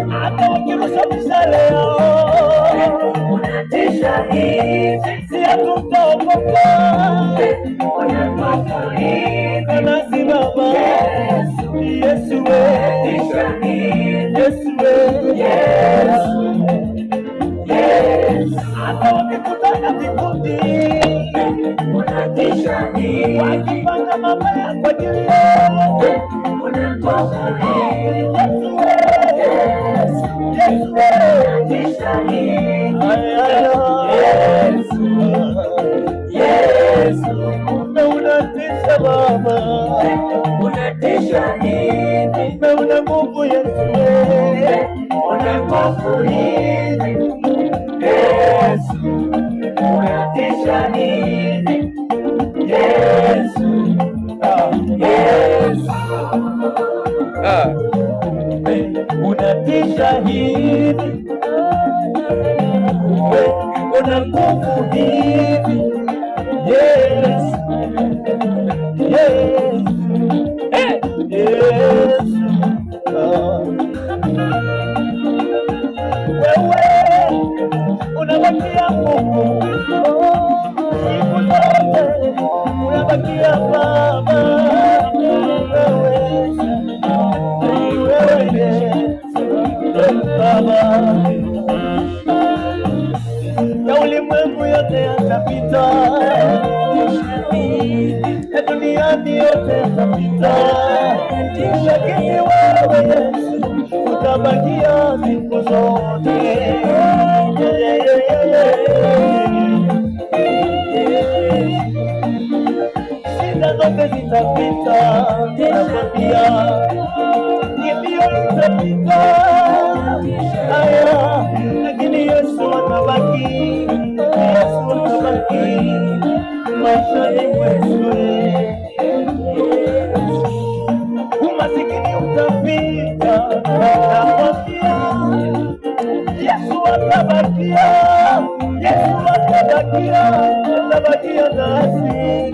hata wakirusha mishale yao, unatisha hivi, sisi hatutaogopa, nasi Baba. Yesu we, Yesu we, Yesu. Hata wakikutana vikundi, unatisha hivi, wakipanga mabaya kwa ajili yao, unatisha hivi, Yesu we, Yesu we, unatisha hivi, Yesu, Yesu, unatisha Baba, unatisha hivi, una nguvu Yesu, una nguvu hivi, Yesu, unatisha hivi, Yesu, Yesu, unatisha hivi, una nguvu hivi, Yesu, Yesu, Yesu. Wewe unabakia Mungu siku zote, unabakia Baba. Wewe Yesu Baba, ya ulimwengu yote yatapita, ya duniani yote yatapita, lakini wewe Yesu utabakia siku zote. Shida zote zitapita, nakwambia, kilio itapita, haya, lakini Yesu atabaki, Yesu atabaki maishani mwetu. Umasikini utapita, nakwambia, Yesu atabakia, Yesu atabakia, atabakia nasi.